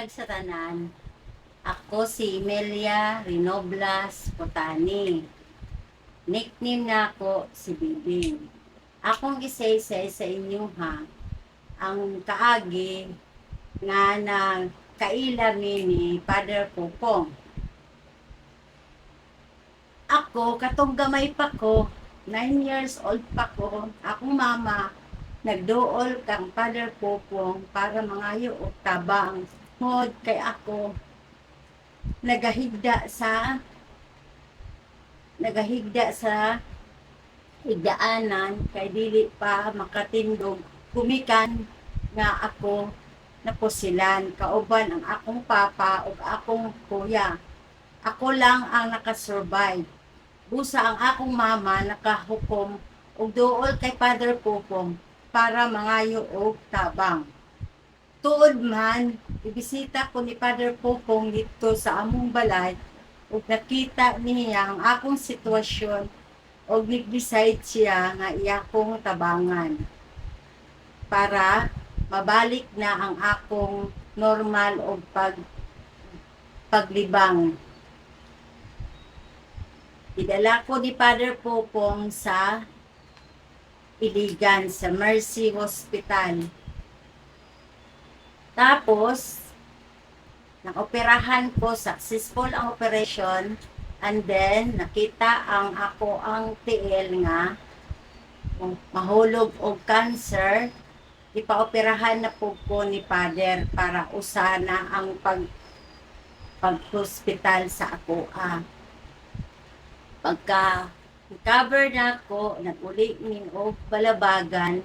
buntag sa tanan. Ako si Melia Rinoblas Potani. Nickname na ako si Bibing. Akong isa-isa sa inyo ha, ang kaagi nga na kailami ni Father Pupong. Ako, katong gamay pa ko, 9 years old pa ko, akong mama, nagdool kang Father Pupong para mangayo og tabang. Ngod kay ako, nagahigda sa igdaanan kay dili pa makatindog kumikan nga ako napusilan kauban ang akong papa ug akong kuya. Ako lang ang nakasurvive. Busa ang akong mama nakahukom og duol kay Father Pupong para mangayo og tabang. Tuod man, ibisita ko ni Father Pupong dito sa among balay ug nakita niya ang akong sitwasyon ug nag-decide siya nga iya kong tabangan para mabalik na ang akong normal o paglibang. Idala ko ni Father Pupong sa Iligan sa Mercy Hospital. Tapos operahan ko, successful ang operation, and then nakita ang tiil nga mahulog og cancer. Ipaoperahan na po ko ni Father para usana ang pag-hospital sa ako. Pagka recover na ako, nag-uli min og balabagan,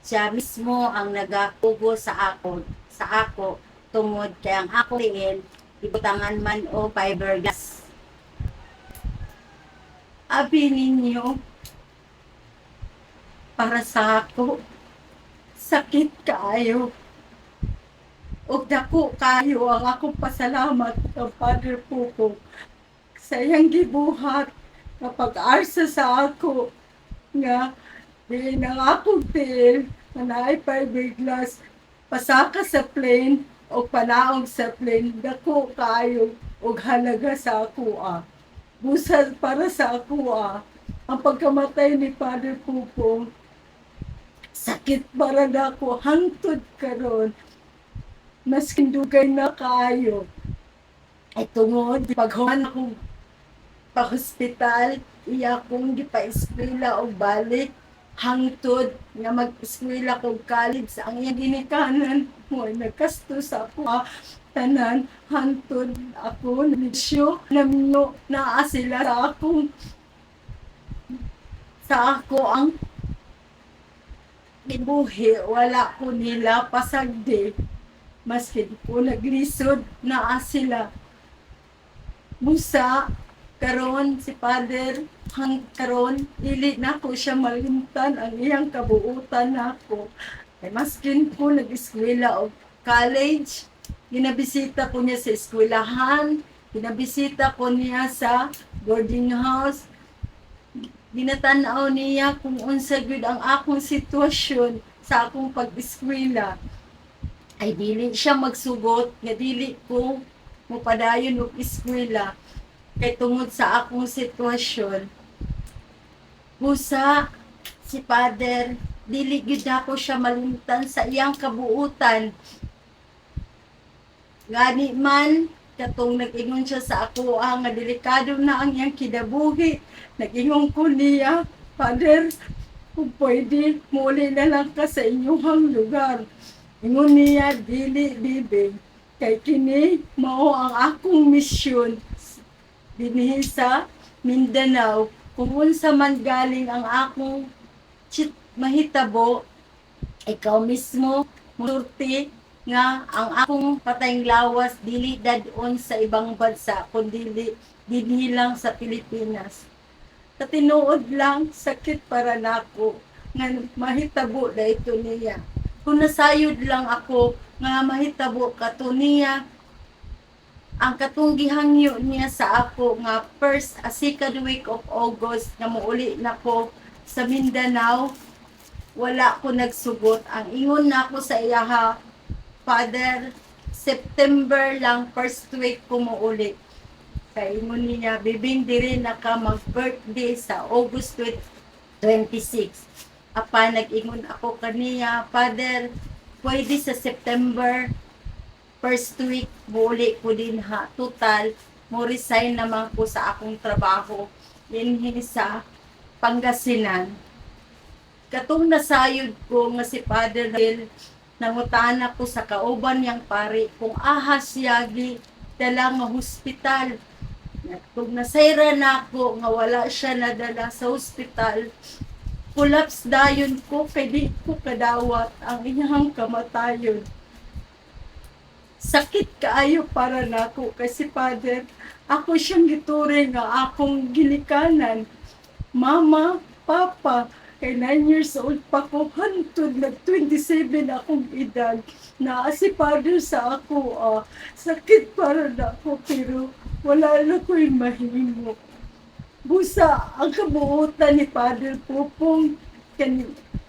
siya mismo ang nagakugo sa ako tungod kay ang ako tiil ibutangan man o fiberglass. Abi ninyo, para sa ako sakit kaayo ug dako kayo ang akong pasalamat sa Father Pupong sa iyang gibuhat nga pag-arsa sa ako nga di nang akong tiil na naay fiberglass pasaka sa plane o panaog sa plane, dako kayo og halaga sa ako. Busa para sa ako ang pagkamatay ni Father Pupong, sakit para nako hangtod karon. Mas kindugay na kayo ay tungod paghuman akong pa-hospital, iya kong gipa-eskwela og balik hangtod nga mag-eskwela kog college ang iyang ginikanan mo nagkasto sa ako tanan hangtod ako nisyo namno naa sila sa ako ang gibuhi wala ko nila pasagdi maski ko naglisod naa sila busa karon si Father karon dili na ko siya malimtan ang iyang kabuutan nako. Kay maskin ko nag-eskwela og college, ginabisita ko niya sa eskwelahan, ginabisita ko niya sa boarding house. Ginatan-aw niya kung unsa gyud ang akong sitwasyon sa akong pag-eskwela. Ay dili siya magsugot nga dili ko mopadayon og eskwela kay tungod sa akong sitwasyon. Busa si Father dili gyud ako siya malimtan sa iyang kabuutan. Gani man katong nag-ingon siya sa ako nga delikado na ang iyang kinabuhi, nag-ingon ko niya, Father, kung pwede muli na lang ka sa inyong lugar. Ingon niya, dili bibig, kay kini mao ang akong misyon dinhi sa Mindanao. Kung unsa man galing ang akong mahitabo, ikaw mismo musurti nga ang akong patayng lawas dili dadon sa ibang bansa kundi dinhi lang sa Pilipinas. Sa tinuod lang sakit para nako nga mahitabo na ito niya. Kung nasayod lang ako nga mahitabo kato niya, ang katong gihangyo niya sa ako nga first second week of August na muuli na ko sa Mindanao, wala ko nagsugot. Ang ingon na ako sa iyaha, Father, September lang, first week ko mo uli. Kay mo niya, bibing diri na ka mag-birthday sa August 26. Apa, nag-ingon ako kaniya, Father, pwede sa September, first week, muli ko din ha. Total, mo resign naman ko sa akong trabaho. Dinhi sa Pangasinan. Katong nasayod ko nga si Father Hill, nangutaan ako sa kauban niyang pari, kung ahas yagi, dala nga hospital. Kung nasayra na ako, nga wala siya nadala sa hospital, collapse dayon ko, kay di ko kadawat ang inyang kamatayon. Sakit kaayo para nako kasi Father, ako siyang gituring nga akong ginikanan. Mama, Papa, kay 9 years old pa ko, hantod nag-27 akong edad. Naa si Father sa ako, sakit para nako, pero wala na ko'y mahimo. Busa, ang kabuutan ni Father Pupong,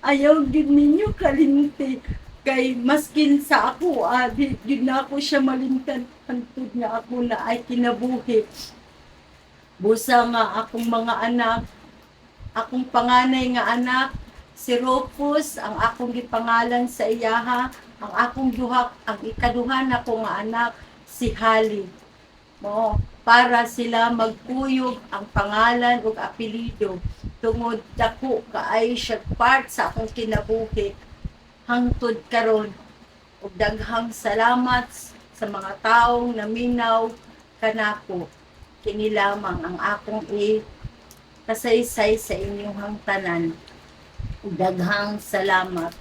ayaw din ninyo kalimti. Kay maskin sa ako, di na ako siya malimtan. Hantod nga ako na ay kinabuhi. Busa nga akong mga anak, akong panganay nga anak, si Rufus, ang akong gipangalan sa iyaha, ang akong ang ikaduhan ako nga anak, si Hali. Mo, para sila magkuyog ang pangalan ug apelyido tungod dako kaay siya part sa akong kinabuhi hangtod karon. Ug daghang salamat sa mga taong naminaw kanako. Kini lamang ang akong kasaysay sa inyong tanan. Ug daghang salamat.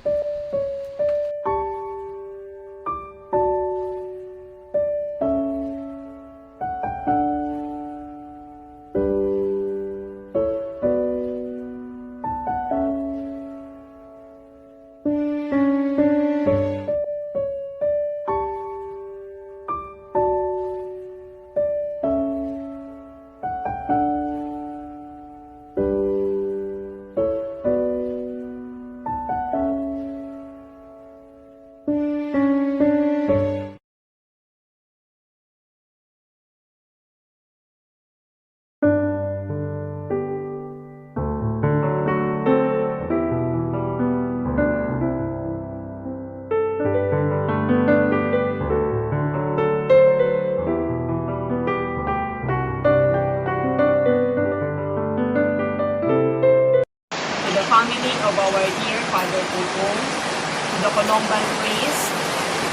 Family of our dear Father Pupong, to the Colomban priest,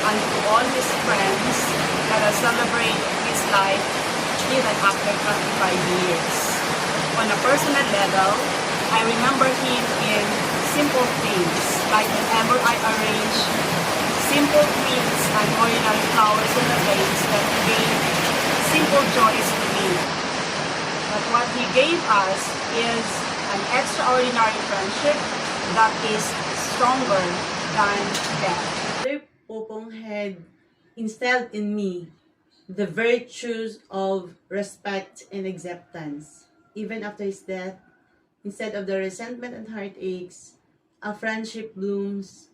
and to all his friends that have celebrated his life even after 25 years. On a personal level, I remember him in simple things, like whenever I arrange simple things and ordinary flowers in the vase that gave simple joys to me. But what he gave us is an extraordinary friendship that is stronger than death. Father Pupong had instilled in me the virtues of respect and acceptance. Even after his death, instead of the resentment and heartaches, a friendship blooms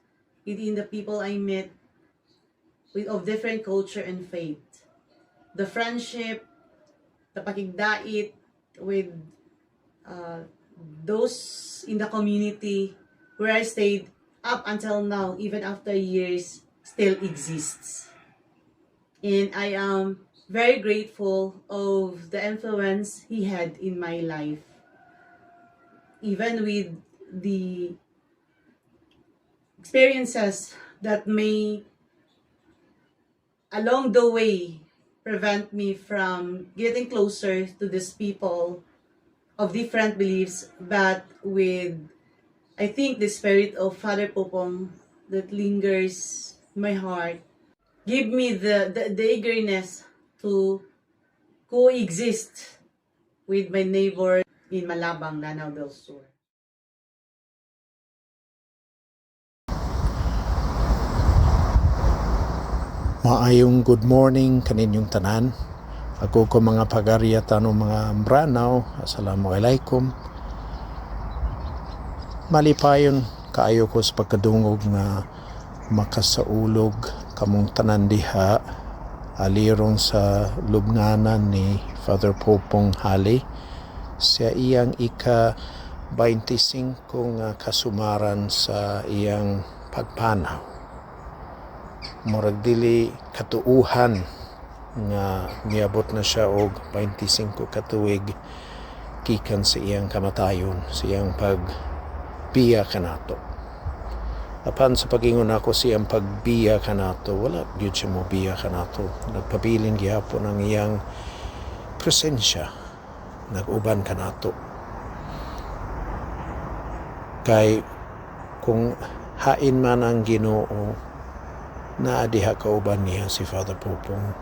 within the people I met of different culture and faith. The friendship, the pakigdait with those in the community where I stayed up until now, even after years, still exists. And I am very grateful of the influence he had in my life. Even with the experiences that may, along the way, prevent me from getting closer to these people of different beliefs, but with, I think, the spirit of Father Pupong that lingers in my heart, give me the eagerness to coexist with my neighbor in Malabang, Lanao del Sur. Maayong good morning kaninyong tanan. Ako ko mga pagarya tanong mga Ambranaw, assalamualaikum. Malipayon kaayo ko sa pagkadungog nga makasaulog kamong tanan diha alirong sa lubnganan ni Father Popong Hali. Siya iyang ika-25 nga kasumaran sa iyang pagpanaw. Murag dili katuuhan nga miabot na siya og 25 katuig gikan sa iyang kamatayon, sa iyang pagbiya kanato. Apan sa pagingon ako siyang pagbiya kanato, wala gyud siya mo biya kanato. Nagpabilin gihapon ang iyang presensya, nag-uban kanato. Kay kung hain man ang Ginoo, naa diha kauban niya si Father Popong,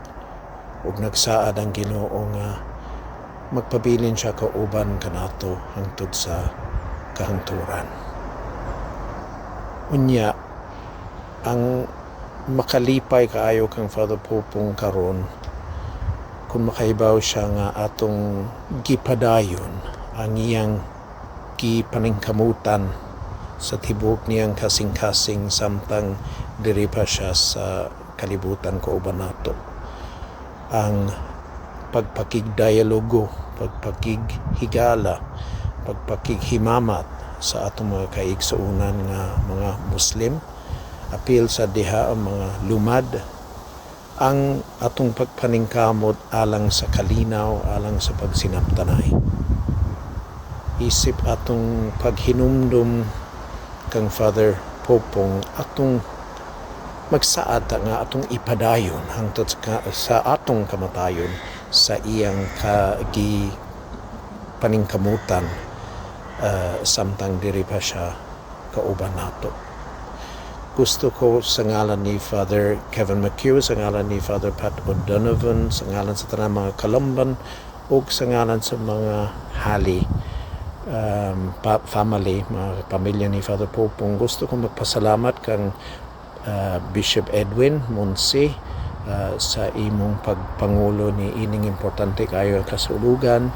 ug nagsaad ang Ginoo nga magpabilin siya kauban kanato hangtod sa kahangturan. Unya, ang makalipay kaayo kang Father Popong karon, kung makahibaw siya nga atong gipadayon ang iyang gipaningkamutan sa tibok niyang kasing-kasing samtang diri pa siya sa kalibutan kauban nato. Ang pagpakigdialogo, pagpakighigala, pagpakighimamat sa atong mga kaigsuunan nga mga Muslim, apil sa diha ang mga lumad, ang atong pagpaningkamot alang sa kalinaw, alang sa pagsinaptanay. Isip atong paghinumdum kang Father Popong, atong magsaad nga atong ipadayon hangtod sa atong kamatayon sa iyang paningkamutan, samtang diri pa siya kauban nato. Gusto ko sa ngalan ni Father Kevin McHugh, sa ngalan ni Father Pat O'Donovan, sa ngalan sa tanang mga Kalumban, o sa ngalan sa mga Hali family, mga pamilya ni Father Popong, gusto ko magpasalamat kang Bishop Edwin Monsi sa imong pagpangulo ni ining importante kayo kasulugan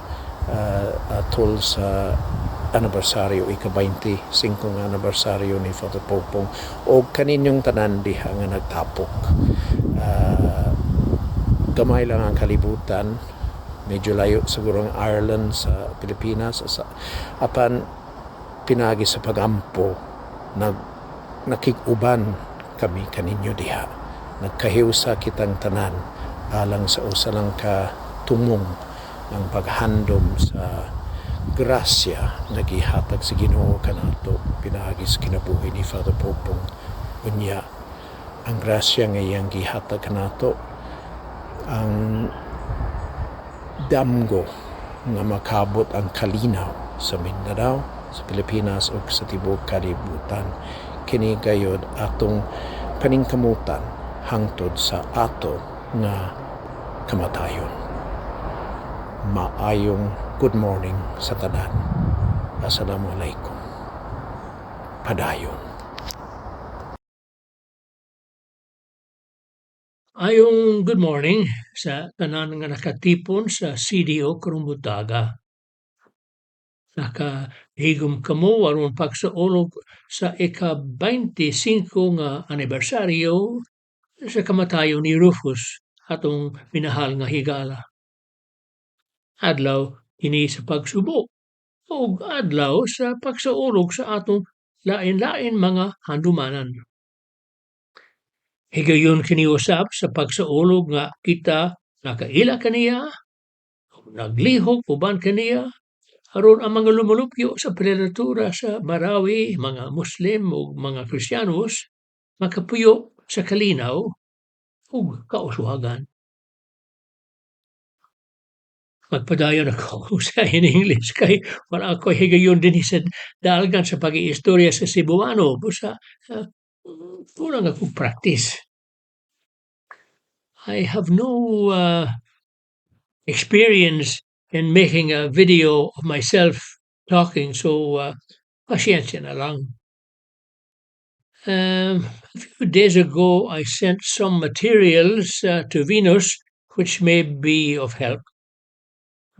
atol sa anibersaryo, ika-25 nga anibersaryo ni Father Popong, o kaninyong tanan diha nga nagtapok. Gamay lang ang kalibutan, medyo layo siguro ang Ireland sa Pilipinas, apan pinagi sa pagampo, nakig-uban kami kaninyo diha, nagkahiusa kitang tanan alang sa usalang katumong ang paghandom sa grasya nagihatag sa Ginoo kanato pinagi sa kinabuhi ni Father Popong. Unya, ang grasya nga iyang gihatag kanato, ang damgo nga makabot ang kalinaw sa Mindanao, sa Pilipinas ug sa tibuok kalibutan, kini gayud atong paningkamutan hangtod sa ato nga kamatayon. Maayong good morning sa tanan. Assalamualaikum. Padayon. Ayong good morning sa tanan nga nakatipon sa CDO Karumbutaga. Nakahigom kamo aron pagsaulog sa ika-25 nga anibersaryo sa kamatayon ni Rufus, atong minahal nga higala. Adlaw ini sa pagsubok o adlaw sa pagsaulog sa atong lain-lain mga handumanan. Higayon kiniusap sa pagsaulog nga kita nakaila kaniya, naglihok uban kaniya, aron ang mga lumulupyo sa predatura sa Marawi, mga Muslim o mga Kristiyanos, makapuyo sa kalinaw o kauswagan. Magpadayon ako sa in English kay wala ako higayon din sa dalgan sa pag-iistorya sa Cebuano, busa kurang ako practice. I have no experience in making a video of myself talking, so pasyensya na lang. A few days ago, I sent some materials to Venus, which may be of help.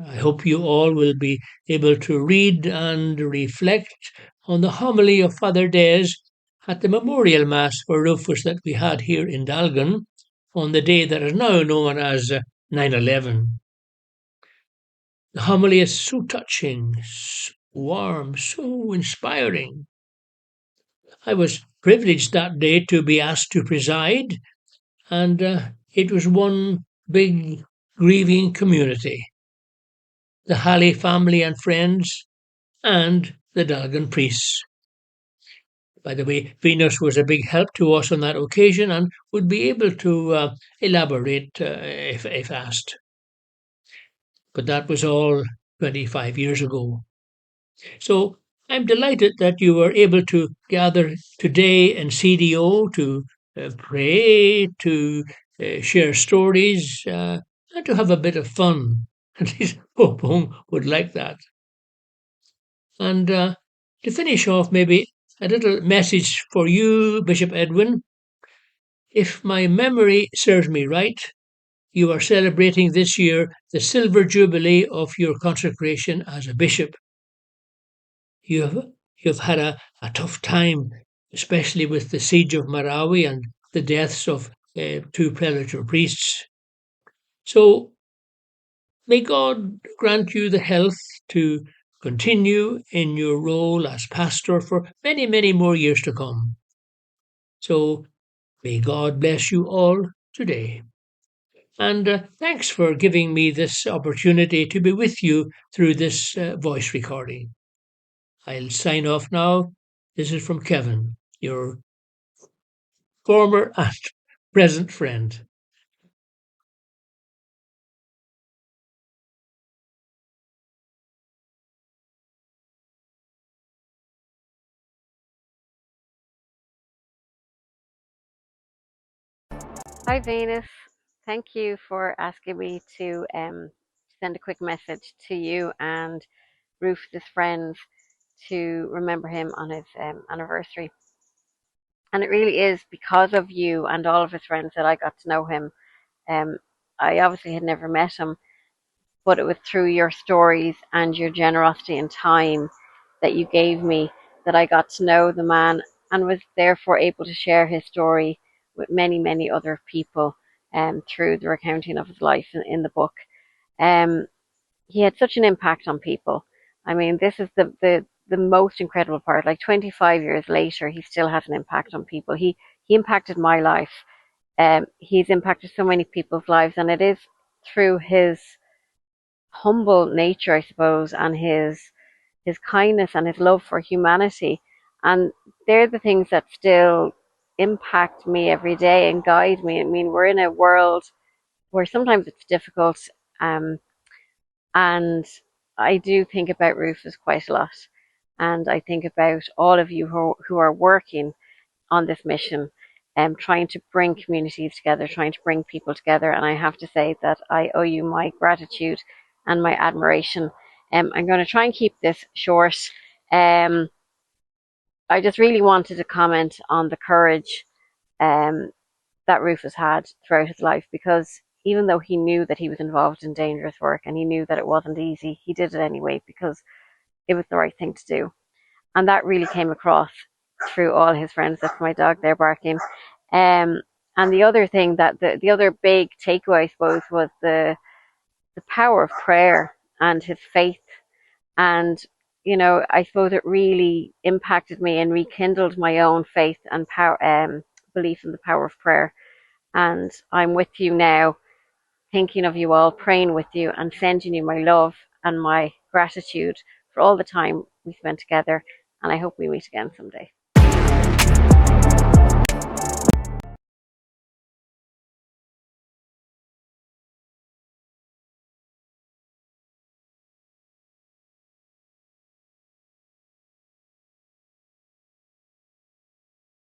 I hope you all will be able to read and reflect on the homily of Father Des at the memorial mass for Rufus that we had here in Dalgan on the day that is now known as 9/11. The homily is so touching, so warm, so inspiring. I was privileged that day to be asked to preside, and it was one big grieving community. The Halley family and friends, and the Dalgan priests. By the way, Venus was a big help to us on that occasion and would be able to elaborate if asked. But that was all 25 years ago. So I'm delighted that you were able to gather today in CDO to pray, to share stories, and to have a bit of fun. At least Hopong would like that. And to finish off, maybe a little message for you, Bishop Edwin. If my memory serves me right, you are celebrating this year the silver jubilee of your consecration as a bishop. You've had a tough time, especially with the siege of Marawi and the deaths of 2 prelator priests. So may God grant you the health to continue in your role as pastor for many, many more years to come. So may God bless you all today. And thanks for giving me this opportunity to be with you through this voice recording. I'll sign off now. This is from Kevin, your former and present friend. Hi, Venus. Thank you for asking me to send a quick message to you and Rufus's friends to remember him on his anniversary. And it really is because of you and all of his friends that I got to know him. I obviously had never met him, but it was through your stories and your generosity and time that you gave me that I got to know the man and was therefore able to share his story with many, many other people through the recounting of his life in the book. He had such an impact on people. I mean, this is the most incredible part. Like 25 years later, he still has an impact on people. He impacted my life. He's impacted so many people's lives, and it is through his humble nature, I suppose, and his kindness and his love for humanity. And they're the things that still impact me every day and guide me. I mean, we're in a world where sometimes it's difficult, and I do think about Rufus quite a lot. And I think about all of you who are working on this mission, trying to bring communities together, trying to bring people together. And I have to say that I owe you my gratitude and my admiration. I'm going to try and keep this short. I just really wanted to comment on the courage that Rufus had throughout his life, because even though he knew that he was involved in dangerous work and he knew that it wasn't easy, he did it anyway because it was the right thing to do. And that really came across through all his friends. That's my dog there barking. And the other thing that the other big takeaway, I suppose, was the power of prayer and his faith. And, you know, I suppose it really impacted me and rekindled my own faith and power, belief in the power of prayer. And I'm with you now, thinking of you all, praying with you, and sending you my love and my gratitude for all the time we spent together. And I hope we meet again someday.